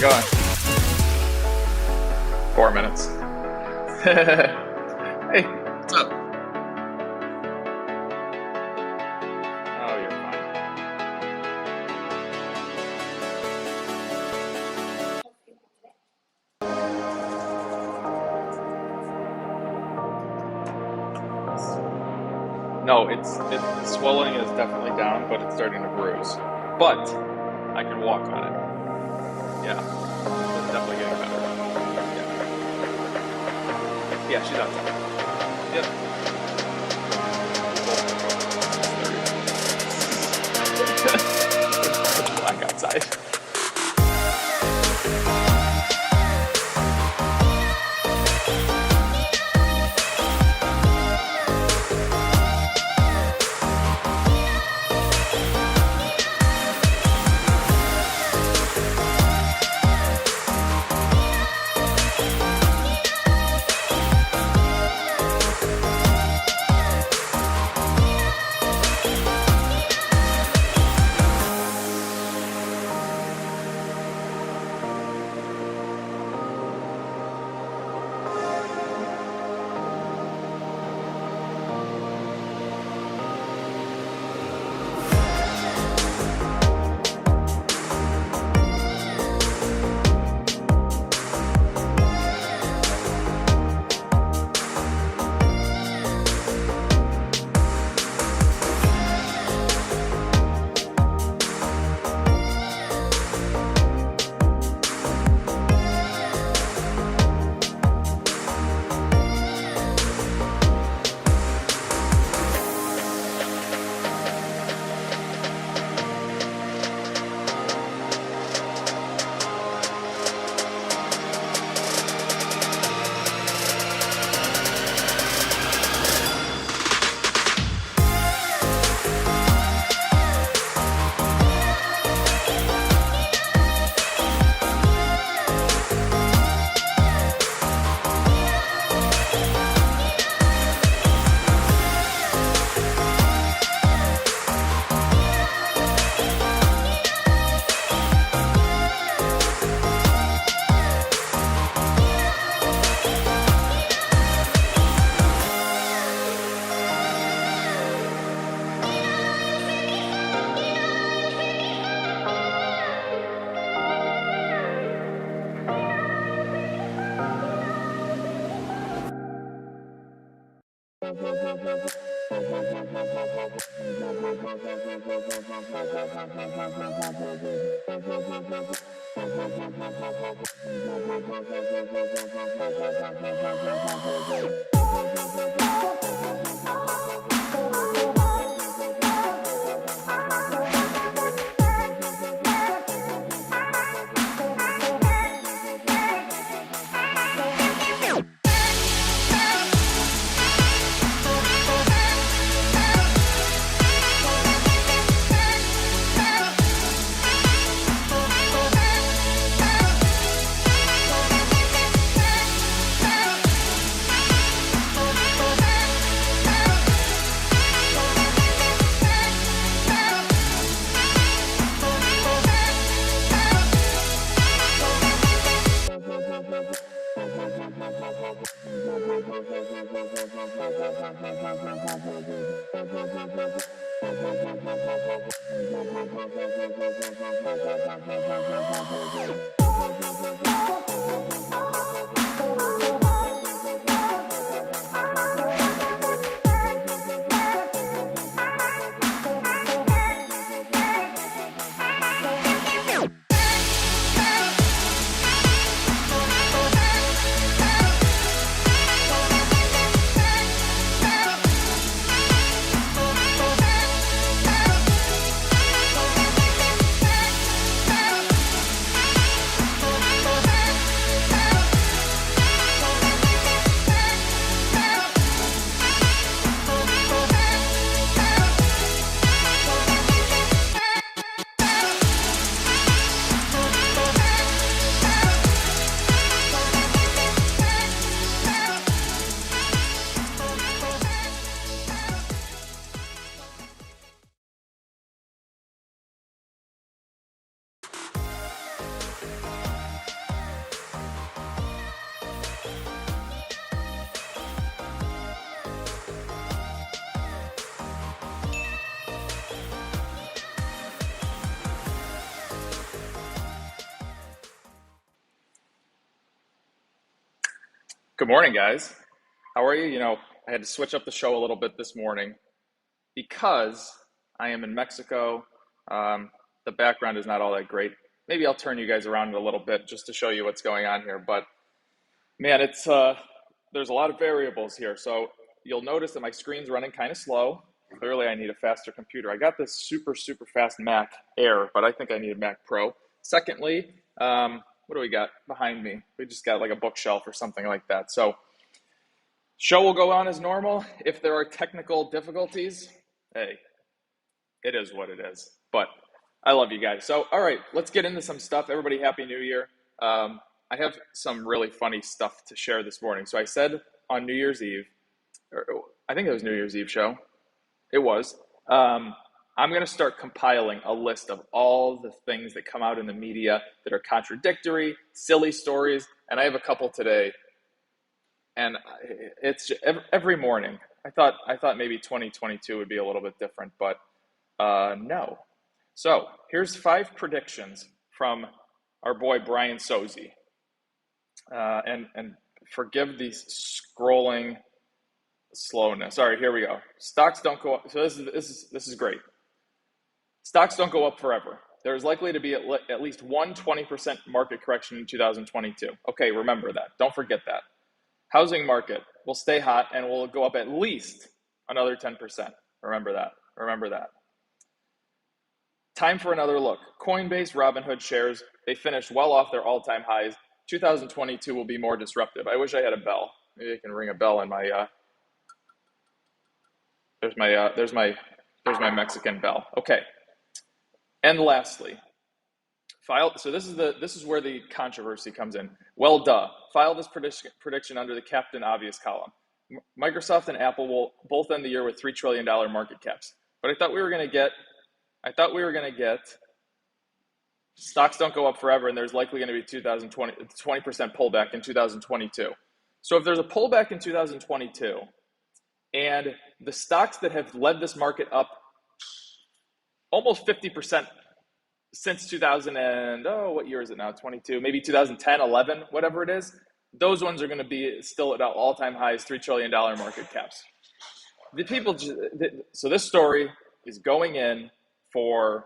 going? 4 minutes. Hey, what's up? Oh, you're fine. No, the swelling is definitely down, but it's starting to bruise. But I can walk on it. Yeah, it's definitely getting better. Yeah, she's outside. Yep. It's black outside. Good morning, guys. How are you? I had to switch up the show a little bit this morning because I am in Mexico. The background is not all that great. Maybe I'll turn you guys around a little bit just to show you what's going on here. But man, it's there's a lot of variables here. So you'll notice that my screen's running kind of slow. Clearly, I need a faster computer. I got this super fast Mac Air, but I think I need a Mac Pro. Secondly, what do we got behind me? We just got like a bookshelf or something like that. So show will go on as normal. If there are technical difficulties, hey, it is what it is. But I love you guys. So, all right, let's get into some stuff. Everybody, Happy New Year. I have some really funny stuff to share this morning. So I said on New Year's Eve, or I think it was New Year's Eve show. It was. I'm going to start compiling a list of all the things that come out in the media that are contradictory, silly stories, and I have a couple today. And it's every morning. I thought maybe 2022 would be a little bit different, but no. So here's 5 predictions from our boy Brian Sozzi. And forgive the scrolling slowness. All right, here we go. Stocks don't go up. So this is great. Stocks don't go up forever. There's likely to be at least 20% market correction in 2022. Okay, remember that. Don't forget that. Housing market will stay hot and will go up at least another 10%. Remember that. Time for another look. Coinbase, Robinhood shares, they finished well off their all-time highs. 2022 will be more disruptive. I wish I had a bell. Maybe I can ring a bell in my there's my Mexican bell. Okay. And lastly, so this is where the controversy comes in. Well, duh. File this prediction under the Captain Obvious column. Microsoft and Apple will both end the year with $3 trillion market caps. But I thought we were going to get stocks don't go up forever, and there's likely going to be 20% pullback in 2022. So if there's a pullback in 2022, and the stocks that have led this market up almost 50% since 2000 and, what year is it now? 22, maybe 2010, 11, whatever it is. Those ones are going to be still at all-time highs, $3 trillion market caps. So this story is going in for,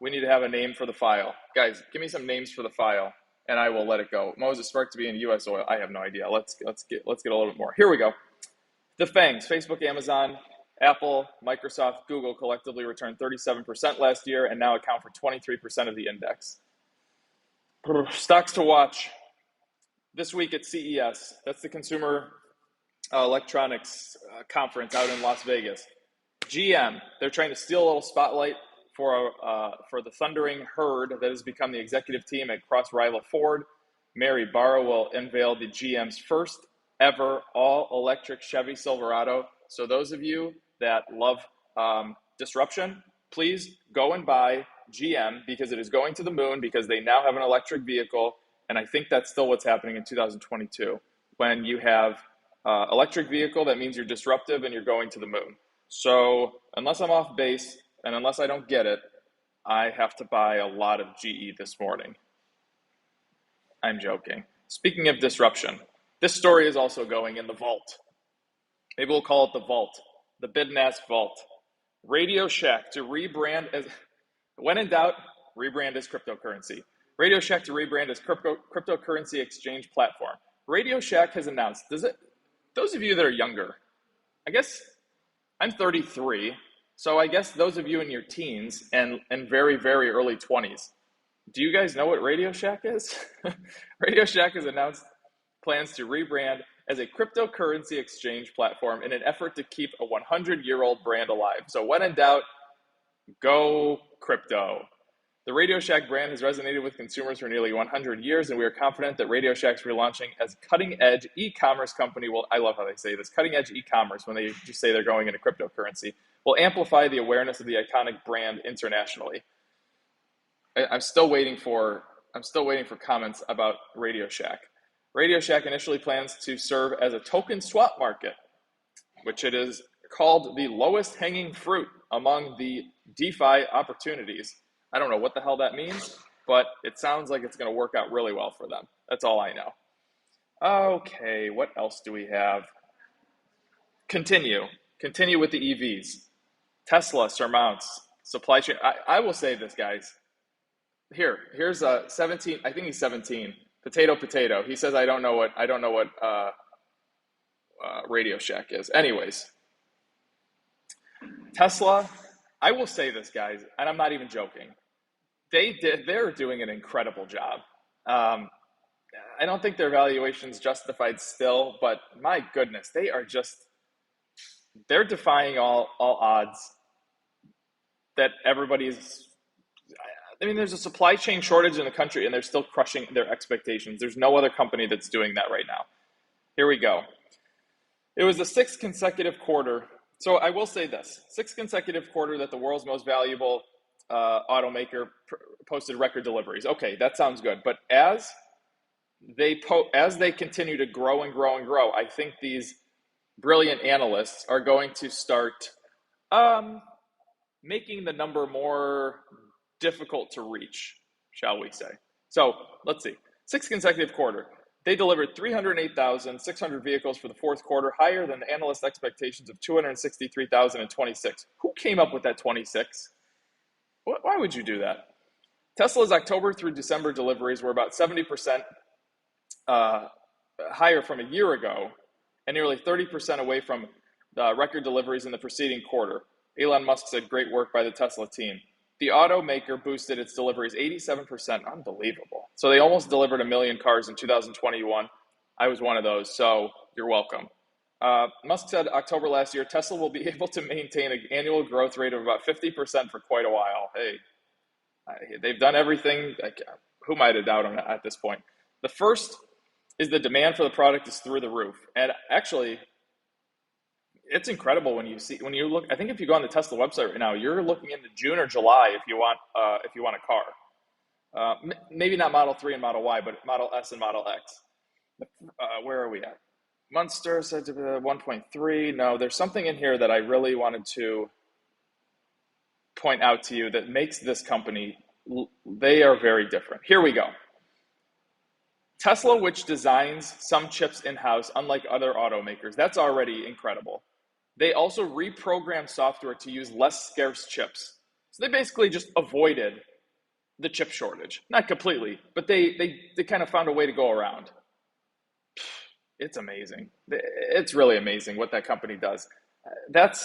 we need to have a name for the file. Guys, give me some names for the file, and I will let it go. Moses Spark to be in U.S. oil. I have no idea. Let's get a little bit more. Here we go. The FANGs, Facebook, Amazon, Apple, Microsoft, Google collectively returned 37% last year and now account for 23% of the index. Stocks to watch this week at CES. That's the Consumer Electronics Conference out in Las Vegas. GM, they're trying to steal a little spotlight for the thundering herd that has become the executive team at cross-rival Ford. Mary Barra will unveil the GM's first ever all-electric Chevy Silverado. So those of you that love disruption, please go and buy GM because it is going to the moon because they now have an electric vehicle. And I think that's still what's happening in 2022. When you have electric vehicle, that means you're disruptive and you're going to the moon. So unless I'm off base and unless I don't get it, I have to buy a lot of GE this morning. I'm joking. Speaking of disruption, this story is also going in the vault. Maybe we'll call it the vault. The bid and ask vault. Radio Shack to rebrand as, when in doubt, rebrand as cryptocurrency. Radio Shack to rebrand as cryptocurrency exchange platform. Radio Shack has announced, those of you that are younger, I guess I'm 33, so I guess those of you in your teens and very, very early 20s, do you guys know what Radio Shack is? Radio Shack has announced plans to rebrand as a cryptocurrency exchange platform in an effort to keep a 100-year-old brand alive. So when in doubt, go crypto. The Radio Shack brand has resonated with consumers for nearly 100 years, and we are confident that Radio Shack's relaunching as a cutting-edge e-commerce company will, I love how they say this, cutting-edge e-commerce when they just say they're going into cryptocurrency, will amplify the awareness of the iconic brand internationally. I'm still waiting for comments about Radio Shack. Radio Shack initially plans to serve as a token swap market, which it is called the lowest hanging fruit among the DeFi opportunities. I don't know what the hell that means, but it sounds like it's going to work out really well for them. That's all I know. Okay, what else do we have? Continue with the EVs. Tesla surmounts supply chain. I will say this, guys. Here's a 17. I think he's 17. Potato. He says I don't know what Radio Shack is. Anyways, Tesla. I will say this, guys, and I'm not even joking. They're doing an incredible job. I don't think their valuation's justified still, but my goodness, they're defying all odds that everybody's. I mean, there's a supply chain shortage in the country, and they're still crushing their expectations. There's no other company that's doing that right now. Here we go. It was the sixth consecutive quarter. So I will say this: sixth consecutive quarter that the world's most valuable automaker posted record deliveries. Okay, that sounds good. But as they continue to grow and grow and grow, I think these brilliant analysts are going to start making the number more difficult to reach, shall we say. So let's see. Sixth consecutive quarter. They delivered 308,600 vehicles for the fourth quarter, higher than the analyst expectations of 263,026. Who came up with that 26? Why would you do that? Tesla's October through December deliveries were about 70% higher from a year ago and nearly 30% away from the record deliveries in the preceding quarter. Elon Musk said, "Great work by the Tesla team." The automaker boosted its deliveries 87%. Unbelievable. So they almost delivered 1 million cars in 2021. I was one of those, so you're welcome. Musk said October last year, Tesla will be able to maintain an annual growth rate of about 50% for quite a while. Hey, they've done everything. Who might have doubted them at this point? The first is the demand for the product is through the roof. And actually, it's incredible when you look. I think if you go on the Tesla website right now, you're looking into June or July if you want a car. Maybe not Model 3 and Model Y, but Model S and Model X. Where are we at? Munster said 1.3. No, there's something in here that I really wanted to point out to you that makes this company. They are very different. Here we go. Tesla, which designs some chips in-house, unlike other automakers, that's already incredible. They also reprogrammed software to use less scarce chips. So they basically just avoided the chip shortage. Not completely, but they kind of found a way to go around. It's amazing. It's really amazing what that company does. But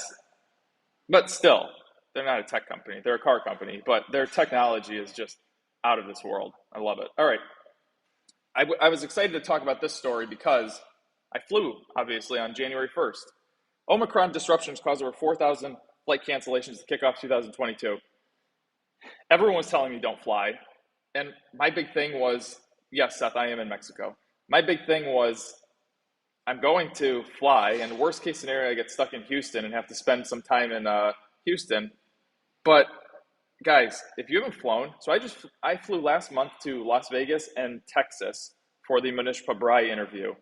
still, they're not a tech company. They're a car company, but their technology is just out of this world. I love it. All right. I was excited to talk about this story because I flew, obviously, on January 1st. Omicron disruptions caused over 4,000 flight cancellations to kick off 2022. Everyone was telling me don't fly. And my big thing was, yes, Seth, I am in Mexico. My big thing was I'm going to fly, and worst case scenario, I get stuck in Houston and have to spend some time in Houston. But guys, if you haven't flown, so I flew last month to Las Vegas and Texas for the Manish Pabrai interview.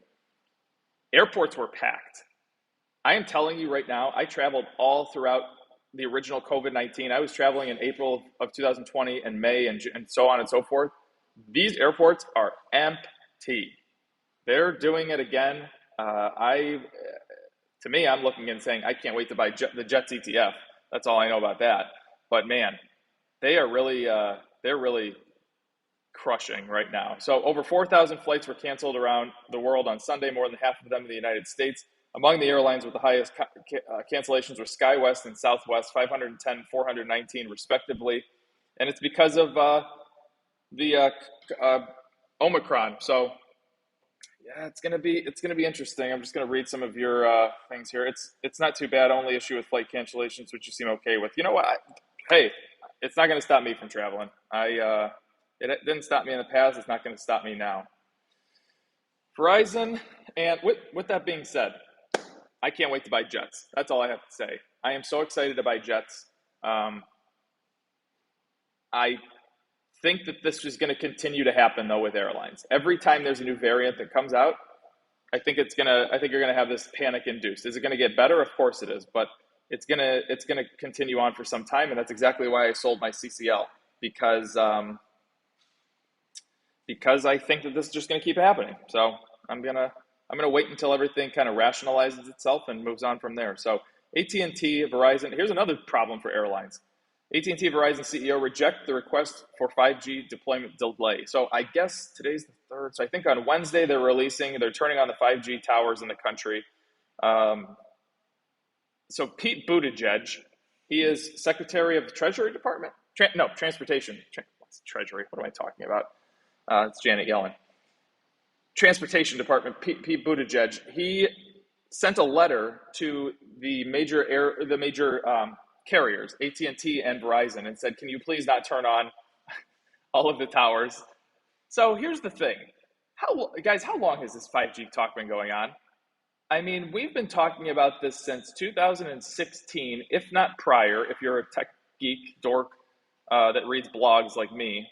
Airports were packed. I am telling you right now, I traveled all throughout the original COVID-19. I was traveling in April of 2020 and May and so on and so forth. These airports are empty. They're doing it again. To me, I'm looking and saying, I can't wait to buy the Jets ETF. That's all I know about that. But man, they're really crushing right now. So over 4,000 flights were canceled around the world on Sunday, more than half of them in the United States. Among the airlines with the highest cancellations were SkyWest and Southwest, 510, 419 respectively. And it's because of the Omicron. So yeah, it's gonna be interesting. I'm just gonna read some of your things here. It's not too bad. Only issue with flight cancellations, which you seem okay with. You know what? Hey, it's not gonna stop me from traveling. It didn't stop me in the past. It's not gonna stop me now. Verizon, and with that being said, I can't wait to buy Jets. That's all I have to say. I am so excited to buy Jets. I think that this is going to continue to happen though with airlines. Every time there's a new variant that comes out, I think you're going to have this panic induced. Is it going to get better? Of course it is, but it's going to continue on for some time, and that's exactly why I sold my CCL because I think that this is just going to keep happening. So I'm gonna wait until everything kind of rationalizes itself and moves on from there. So AT&T, Verizon. Here's another problem for airlines. AT&T Verizon CEO reject the request for 5G deployment delay. So I guess today's the 3rd. So I think on Wednesday they're turning on the 5G towers in the country. So Pete Buttigieg, he is Secretary of the Treasury Department. Transportation. Treasury. What am I talking about? It's Janet Yellen. Transportation Department. Pete Buttigieg. He sent a letter to the major carriers, AT&T and Verizon, and said, "Can you please not turn on all of the towers?" So here's the thing, how long has this 5G talk been going on? I mean, we've been talking about this since 2016, if not prior, if you're a tech geek dork that reads blogs like me.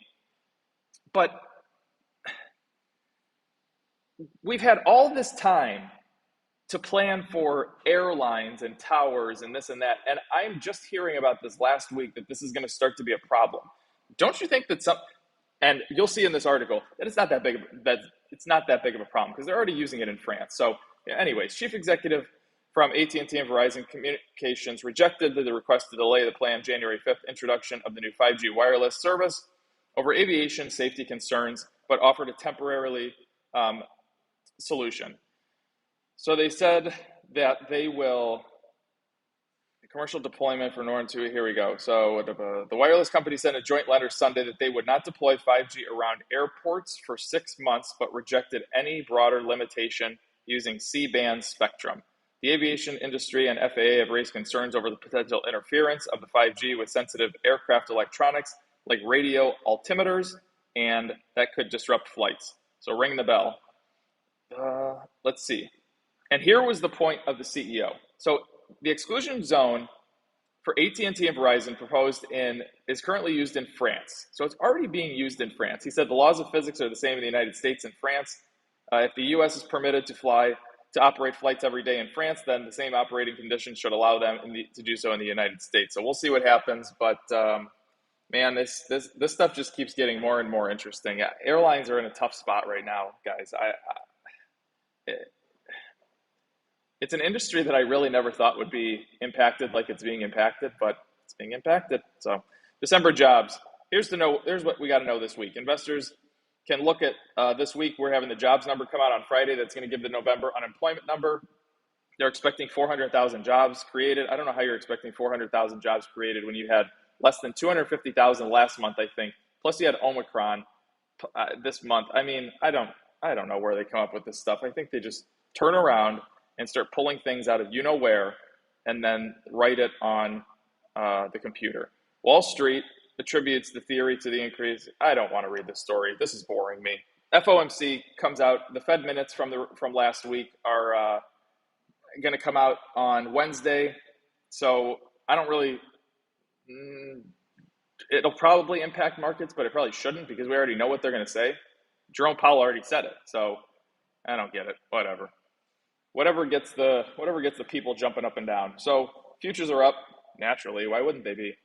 But we've had all this time to plan for airlines and towers and this and that. And I'm just hearing about this last week that this is going to start to be a problem. Don't you think that and you'll see in this article that it's not that big of a problem because they're already using it in France. So anyways, chief executive from AT&T and Verizon Communications rejected the request to delay the planned January 5th introduction of the new 5G wireless service over aviation safety concerns, but offered a temporarily solution. So they said that they will commercial deployment for Northern 2. Here we go. So the wireless company sent a joint letter Sunday that they would not deploy 5G around airports for 6 months, but rejected any broader limitation using C-band spectrum. The aviation industry and FAA have raised concerns over the potential interference of the 5G with sensitive aircraft electronics like radio altimeters, and that could disrupt flights. So ring the bell. Let's see. And here was the point of the CEO. So the exclusion zone for AT&T and Verizon is currently used in France. So it's already being used in France. He said the laws of physics are the same in the United States and France. If the U.S. is permitted to operate flights every day in France, then the same operating conditions should allow them to do so in the United States. So we'll see what happens. But man, this stuff just keeps getting more and more interesting. Airlines are in a tough spot right now, guys. It's an industry that I really never thought would be impacted like it's being impacted, but it's being impacted. So December jobs. Here's what we got to know this week. Investors can look at this week. We're having the jobs number come out on Friday. That's going to give the November unemployment number. They're expecting 400,000 jobs created. I don't know how you're expecting 400,000 jobs created when you had less than 250,000 last month, I think. Plus you had Omicron this month. I mean, I don't know where they come up with this stuff. I think they just turn around and start pulling things out of you-know-where and then write it on the computer. Wall Street attributes the theory to the increase. I don't want to read this story. This is boring me. FOMC comes out. The Fed minutes from last week are going to come out on Wednesday. So I don't really... it'll probably impact markets, but it probably shouldn't because we already know what they're going to say. Jerome Powell already said it. So I don't get it. Whatever gets the people jumping up and down. So futures are up naturally. Why wouldn't they be?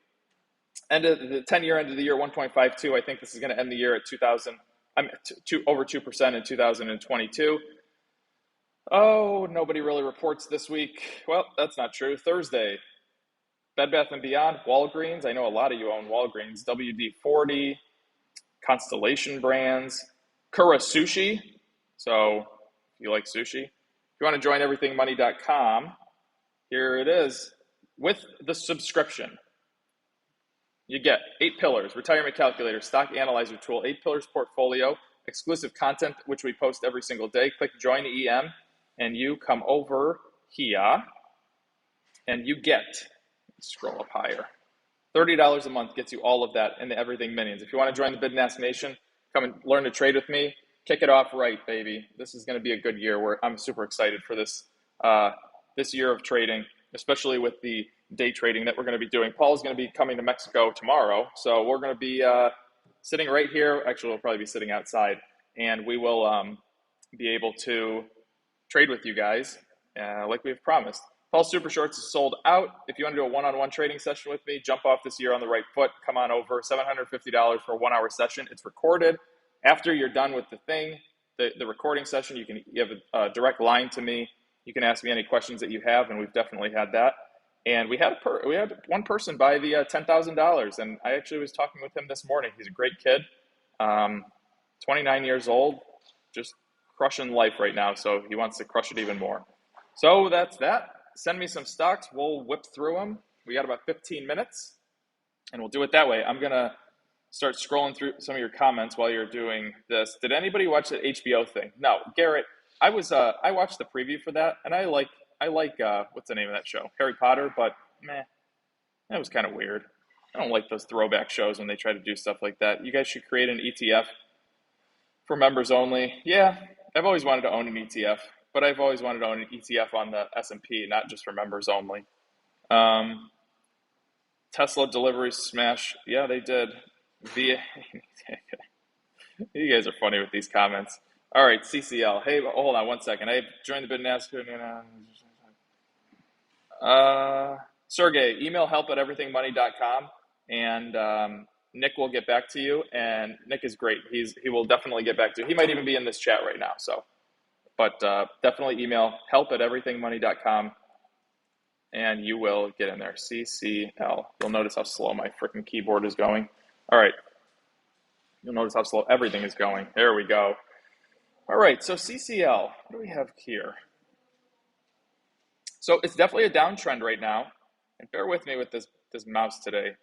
The 10-year end of the year 1.52. I think this is going to end the year at over 2% in 2022. Oh, nobody really reports this week. Well, that's not true. Thursday, Bed Bath & Beyond, Walgreens. I know a lot of you own Walgreens. WD-40, Constellation Brands, Kura Sushi. So if you like sushi. If you want to join everythingmoney.com, here it is. With the subscription, you get 8 pillars, retirement calculator, stock analyzer tool, 8 pillars portfolio, exclusive content, which we post every single day. Click join EM, and you come over here, and you get, scroll up higher, $30 a month gets you all of that and the Everything Minions. If you want to join the Bid and Ask Nation, come and learn to trade with me. Kick it off right, baby. This is going to be a good year. I'm super excited for this year of trading, especially with the day trading that we're going to be doing. Paul's going to be coming to Mexico tomorrow, so we're going to be sitting right here. Actually, we'll probably be sitting outside, and we will be able to trade with you guys like we've promised. Paul's Super Shorts is sold out. If you want to do a one-on-one trading session with me, jump off this year on the right foot. Come on over, $750 for a 1-hour session. It's recorded. After you're done with the thing, the recording session. You have a direct line to me. You can ask me any questions that you have, and we've definitely had that. And we had one person buy the $10,000, and I actually was talking with him this morning. He's a great kid, 29 years old, just crushing life right now. So he wants to crush it even more. So that's that. Send me some stocks. We'll whip through them. We got about 15 minutes, and we'll do it that way. I'm gonna start scrolling through some of your comments while you're doing this. Did anybody watch the HBO thing? No, Garrett. I watched the preview for that, and I like what's the name of that show? Harry Potter, but that was kind of weird. I don't like those throwback shows when they try to do stuff like that. You guys should create an ETF for members only. Yeah, I've always wanted to own an ETF, but I've always wanted to own an ETF on the S&P, not just for members only. Tesla delivery smash. Yeah, they did. You guys are funny with these comments. All right, CCL. Hey, hold on one second. I joined the bid and ask. Sergey, email help@everythingmoney.com, and Nick will get back to you. And Nick is great. He will definitely get back to you. He might even be in this chat right now. So, but definitely email help@everythingmoney.com, and you will get in there. CCL. You'll notice how slow my freaking keyboard is going. All right. You'll notice how slow everything is going. There we go. All right, so CCL, what do we have here? So it's definitely a downtrend right now, and bear with me with this mouse today.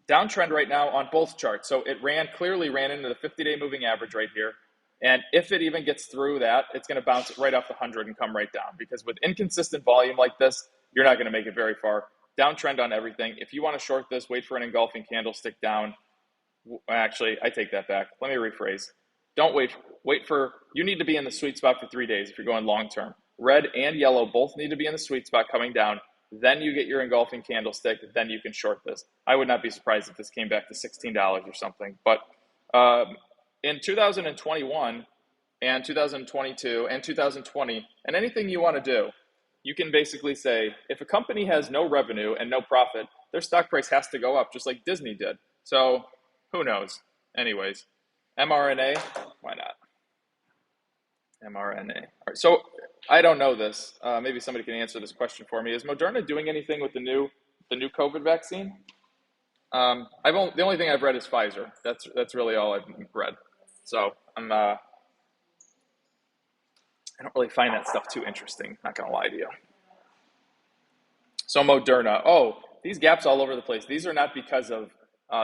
Downtrend right now on both charts. So it clearly ran into the 50-day moving average right here, and if it even gets through that, it's going to bounce right off the 100 and come right down, because with inconsistent volume like this, you're not going to make it very far. Downtrend on everything. If you want to short this, wait for an engulfing candlestick down. Actually, I take that back. Let me rephrase. Don't wait for, you need to be in the sweet spot for 3 days if you're going long term. Red and yellow both need to be in the sweet spot coming down. Then you get your engulfing candlestick. Then you can short this. I would not be surprised if this came back to $16 or something. But in 2021 and 2022 and 2020, and anything you want to do, you can basically say, if a company has no revenue and no profit, their stock price has to go up, just like Disney did. So who knows? Anyways. mRNA, why not? mRNA. All right, so I don't know this. Maybe somebody can answer this question for me. Is Moderna doing anything with the new COVID vaccine? The only thing I've read is Pfizer. That's really all I've read. So I don't really find that stuff too interesting. Not gonna lie to you. So Moderna. Oh, these gaps all over the place. These are not because of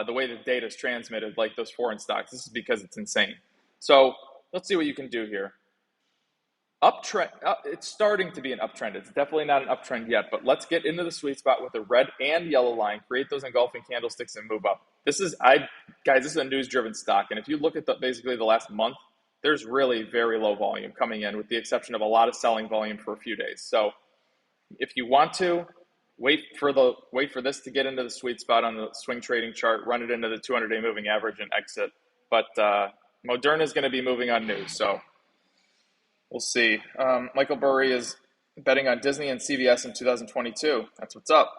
the way the data is transmitted, like those foreign stocks. This is because it's insane. So let's see what you can do here. Uptrend. It's starting to be an uptrend. It's definitely not an uptrend yet, but let's get into the sweet spot with a red and yellow line. Create those engulfing candlesticks and move up. This is a news-driven stock, and if you look at basically the last month, there's really very low volume coming in, with the exception of a lot of selling volume for a few days. So if you want to, wait for this to get into the sweet spot on the swing trading chart, run it into the 200-day moving average and exit. But Moderna is going to be moving on news, so we'll see. Michael Burry is betting on Disney and CVS in 2022. That's what's up.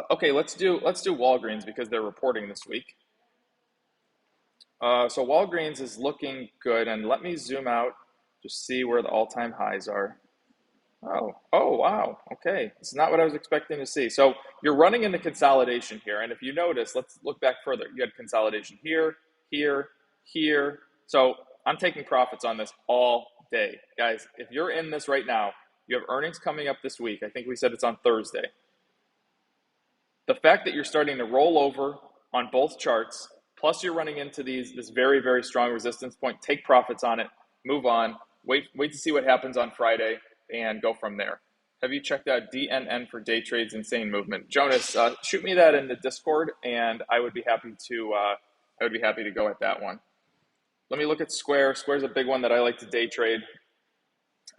Okay, let's do Walgreens because they're reporting this week. So Walgreens is looking good, and let me zoom out, just see where the all-time highs are. Oh, wow. Okay. This is not what I was expecting to see. So you're running into consolidation here. And if you notice, let's look back further. You had consolidation here, here, here. So I'm taking profits on this all day. Guys, if you're in this right now, you have earnings coming up this week. I think we said it's on Thursday. The fact that you're starting to roll over on both charts, plus you're running into this very, very strong resistance point, take profits on it, move on, wait to see what happens on Friday, and go from there. Have you checked out DNN for day trades? Insane movement. Jonas, shoot me that in the Discord, and I would be happy to go at that one. Let me look at Square. Square's a big one that I like to day trade.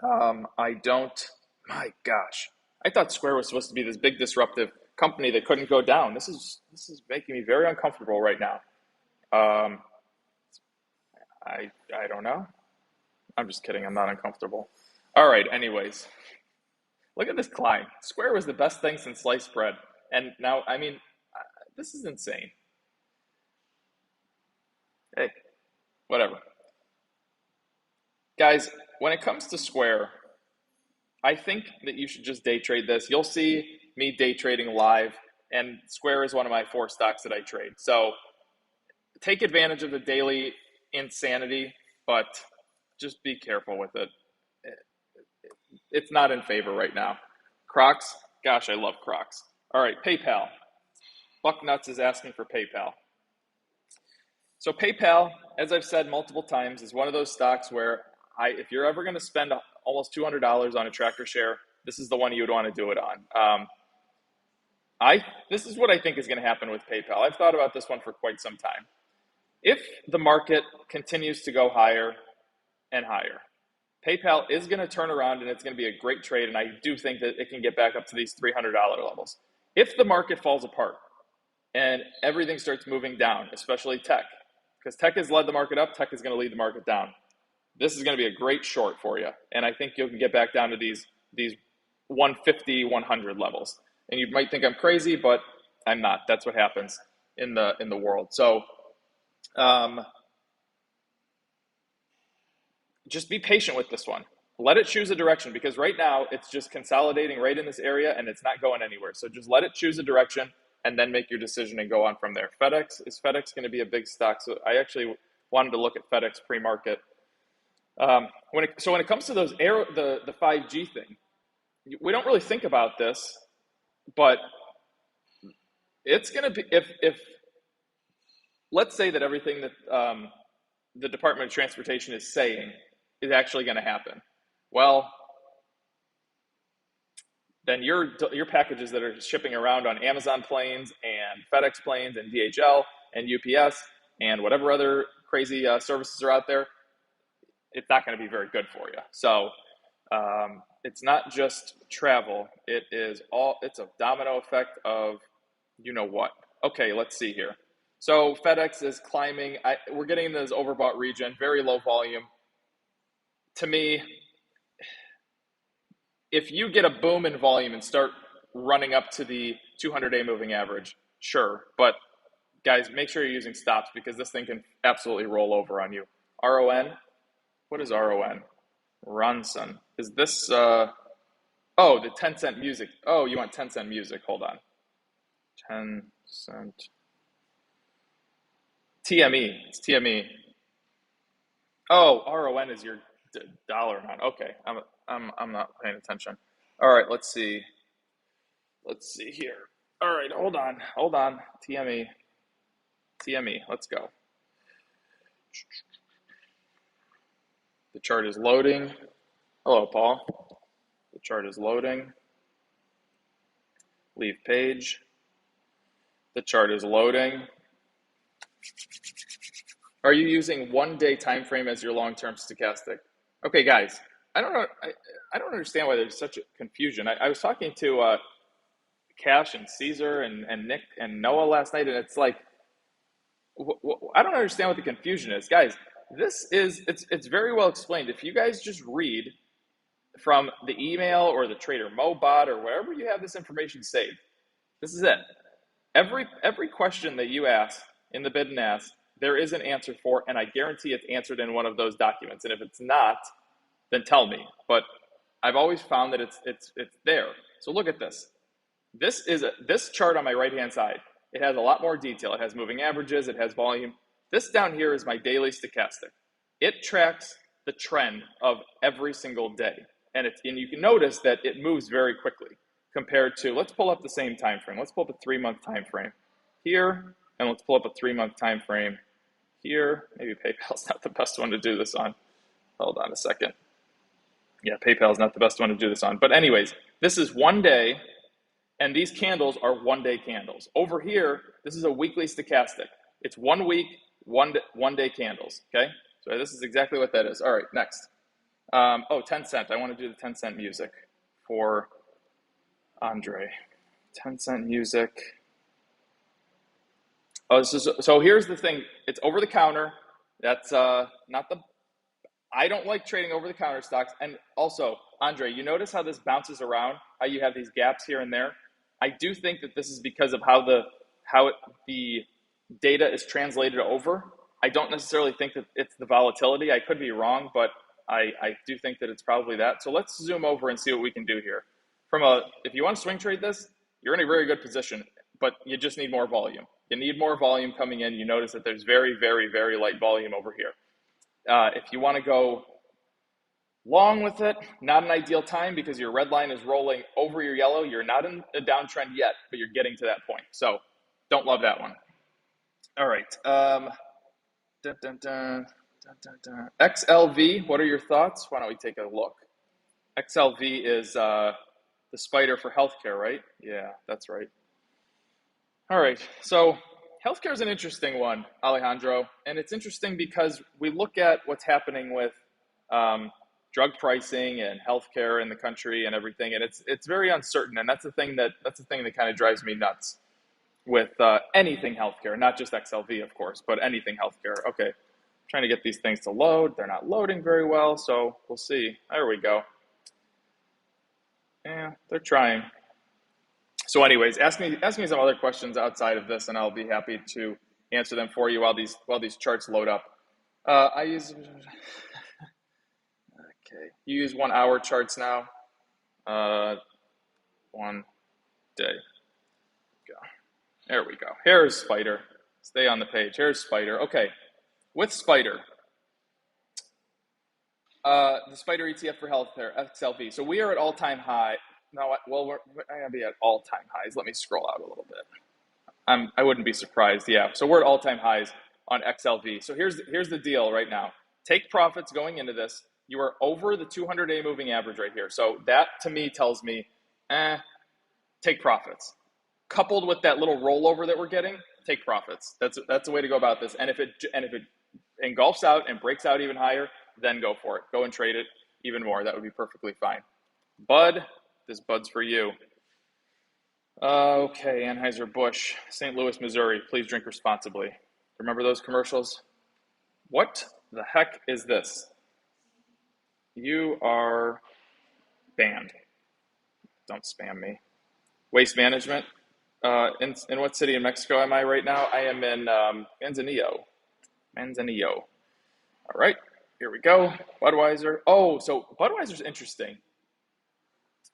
My gosh, I thought Square was supposed to be this big disruptive company that couldn't go down. This is making me very uncomfortable right now. I don't know. I'm just kidding. I'm not uncomfortable. All right, anyways, look at this climb. Square was the best thing since sliced bread. And now, this is insane. Hey, whatever. Guys, when it comes to Square, I think that you should just day trade this. You'll see me day trading live, and Square is one of my 4 stocks that I trade. So take advantage of the daily insanity, but just be careful with it. It's not in favor right now. Crocs, gosh, I love Crocs. All right, PayPal. Bucknuts is asking for PayPal. So PayPal, as I've said multiple times, is one of those stocks where if you're ever going to spend almost $200 on a tractor share, this is the one you would want to do it on. This is what I think is going to happen with PayPal. I've thought about this one for quite some time. If the market continues to go higher and higher, PayPal is going to turn around and it's going to be a great trade, and I do think that it can get back up to these $300 levels. If the market falls apart and everything starts moving down, especially tech, because tech has led the market up, tech is going to lead the market down. This is going to be a great short for you, and I think you can get back down to these 150, 100 levels. And you might think I'm crazy, but I'm not. That's what happens in the world. So just be patient with this one. Let it choose a direction, because right now it's just consolidating right in this area and it's not going anywhere. So just let it choose a direction and then make your decision and go on from there. Is FedEx going to be a big stock? So I actually wanted to look at FedEx pre-market. When it comes to those the 5G thing, we don't really think about this, but it's going to be, if let's say that everything that the Department of Transportation is saying is actually going to happen. Well, then your packages that are shipping around on Amazon planes and FedEx planes and DHL and UPS and whatever other crazy services are out there, it's not going to be very good for you. So it's not just travel. It's a domino effect of you know what. Okay, let's see here. So FedEx is climbing. We're getting in this overbought region, very low volume. To me, if you get a boom in volume and start running up to the 200-day moving average, sure. But guys, make sure you're using stops, because this thing can absolutely roll over on you. RON? What is RON? Ronson. Is this, the 10-cent music. Oh, you want 10-cent music. Hold on. 10-cent. TME. It's TME. Oh, RON is your dollar amount. Okay, I'm not paying attention. All right, let's see. Let's see here. All right, hold on. TME. Let's go. The chart is loading. Hello, Paul. The chart is loading. Leave page. The chart is loading. Are you using 1-day time frame as your long-term stochastic? Okay, guys, I don't know. I don't understand why there's such a confusion. I was talking to Cash and Caesar and Nick and Noah last night, and it's like, I don't understand what the confusion is, guys. It's very well explained. If you guys just read from the email or the Trader Mobot or wherever you have this information saved, this is it. Every question that you ask in the bid and ask, there is an answer for, and I guarantee it's answered in one of those documents. And if it's not, then tell me. But I've always found that it's there. So look at this. This chart on my right-hand side. It has a lot more detail. It has moving averages. It has volume. This down here is my daily stochastic. It tracks the trend of every single day. And you can notice that it moves very quickly compared to, let's pull up the same time frame. Let's pull up a 3-month time frame here, and let's pull up a 3-month time frame here. Maybe PayPal's not the best one to do this on. Hold on a second. Yeah, PayPal's not the best one to do this on. But anyways, this is 1 day, and these candles are 1-day candles. Over here, this is a weekly stochastic. It's 1 week, 1-day candles, okay? So this is exactly what that is. All right, next. 10 cent. I want to do the 10-cent music for Andre. 10-cent music. Oh, so here's the thing. It's over the counter. That's not the. I don't like trading over the counter stocks. And also, Andre, you notice how this bounces around? How you have these gaps here and there? I do think that this is because of how the data is translated over. I don't necessarily think that it's the volatility. I could be wrong, but I do think that it's probably that. So let's zoom over and see what we can do here. If you want to swing trade this, you're in a very good position, but you just need more volume. You need more volume coming in. You notice that there's very, very, very light volume over here. If you want to go long with it, not an ideal time because your red line is rolling over your yellow. You're not in a downtrend yet, but you're getting to that point. So don't love that one. All right. XLV, what are your thoughts? Why don't we take a look? XLV is the spider for healthcare, right? Yeah, that's right. All right. So healthcare is an interesting one, Alejandro. And it's interesting because we look at what's happening with drug pricing and healthcare in the country and everything, and it's very uncertain. And that's the thing that kind of drives me nuts with anything healthcare, not just XLV, of course, but anything healthcare. Okay, trying to get these things to load. They're not loading very well, so we'll see. There we go. Yeah, they're trying. So anyways, ask me some other questions outside of this, and I'll be happy to answer them for you while these charts load up. I use okay. You use 1 hour charts now. 1 day. Go. There we go. Here's Spider. Stay on the page. Here's Spider. Okay, with Spider, the Spider ETF for healthcare, XLV. So we are at all-time high. No, well, we're going to be at all-time highs. Let me scroll out a little bit. I wouldn't be surprised. Yeah, so we're at all-time highs on XLV. So here's the deal right now. Take profits going into this. You are over the 200-day moving average right here. So that, to me, tells me, take profits. Coupled with that little rollover that we're getting, take profits. That's the way to go about this. And if it engulfs out and breaks out even higher, then go for it. Go and trade it even more. That would be perfectly fine. Bud, this Bud's for you. Okay, Anheuser-Busch, St. Louis, Missouri. Please drink responsibly. Remember those commercials? What the heck is this? You are banned. Don't spam me. Waste management. In what city in Mexico am I right now? I am in Manzanillo. All right, here we go. Budweiser. Oh, so Budweiser's interesting.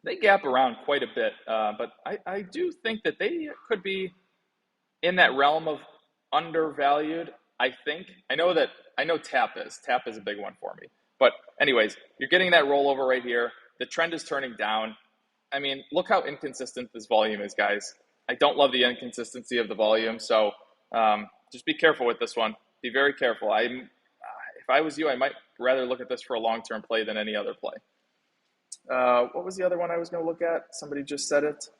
They gap around quite a bit, but I do think that they could be in that realm of undervalued, I think. I know TAP is. TAP is a big one for me. But anyways, you're getting that rollover right here. The trend is turning down. I mean, look how inconsistent this volume is, guys. I don't love the inconsistency of the volume, so just be careful with this one. Be very careful. If I was you, I might rather look at this for a long-term play than any other play. What was the other one I was going to look at? Somebody just said it.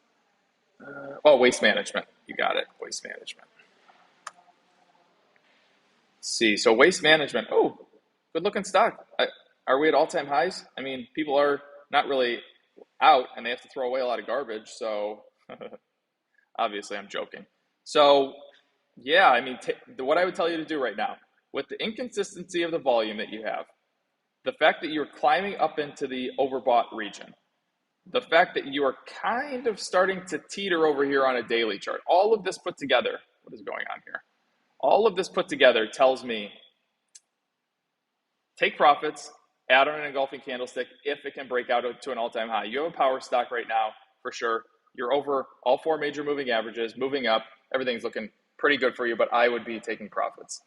Waste management. You got it. Waste management. Let's see. So waste management. Oh, good looking stock. Are we at all-time highs? I mean, people are not really out and they have to throw away a lot of garbage. So obviously I'm joking. So yeah, I mean, what I would tell you to do right now with the inconsistency of the volume that you have, the fact that you're climbing up into the overbought region, the fact that you are kind of starting to teeter over here on a daily chart, all of this put together, what is going on here? All of this put together tells me take profits, add on an engulfing candlestick if it can break out to an all-time high. You have a power stock right now, for sure. You're over all 4 major moving averages, moving up. Everything's looking pretty good for you, but I would be taking profits.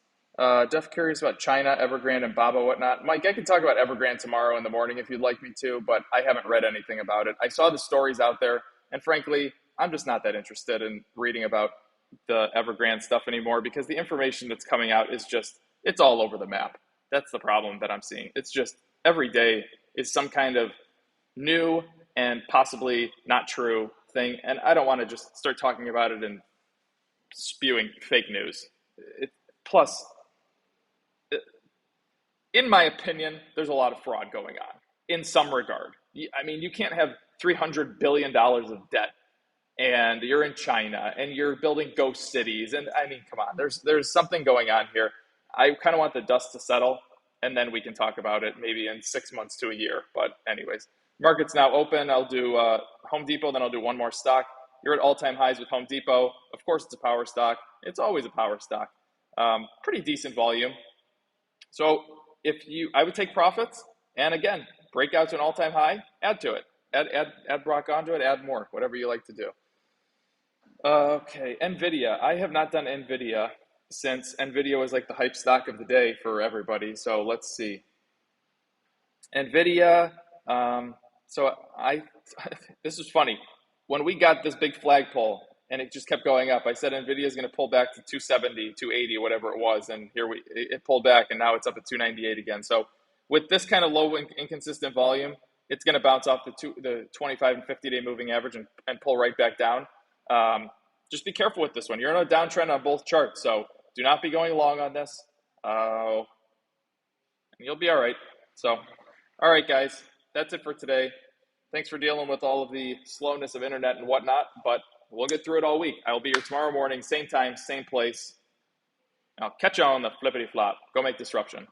Jeff curious about China, Evergrande, and Baba, whatnot. Mike, I can talk about Evergrande tomorrow in the morning if you'd like me to, but I haven't read anything about it. I saw the stories out there, and frankly, I'm just not that interested in reading about the Evergrande stuff anymore because the information that's coming out is just, it's all over the map. That's the problem that I'm seeing. It's just every day is some kind of new and possibly not true thing, and I don't want to just start talking about it and spewing fake news. Plus, in my opinion, there's a lot of fraud going on in some regard. I mean, you can't have $300 billion of debt and you're in China and you're building ghost cities. And I mean, come on, there's something going on here. I kind of want the dust to settle and then we can talk about it maybe in 6 months to a year. But anyways, market's now open. I'll do Home Depot, then I'll do one more stock. You're at all-time highs with Home Depot. Of course, it's a power stock. It's always a power stock. Pretty decent volume. So I would take profits And again, break out to an all-time high, add to it. Add Brock onto it, add more, whatever you like to do. Okay, Nvidia. I have not done Nvidia since Nvidia was like the hype stock of the day for everybody. So let's see. Nvidia, so this is funny. When we got this big flagpole and it just kept going up, I said Nvidia is going to pull back to 270, 280, whatever it was. And here it pulled back and now it's up at 298 again. So with this kind of low inconsistent volume, it's going to bounce off the 25 and 50-day moving average and pull right back down. Just be careful with this one. You're in a downtrend on both charts, so do not be going long on this. And you'll be all right. So, all right, guys, that's it for today. Thanks for dealing with all of the slowness of internet and whatnot, but we'll get through it all week. I'll be here tomorrow morning, same time, same place. I'll catch you on the flippity flop. Go make disruption.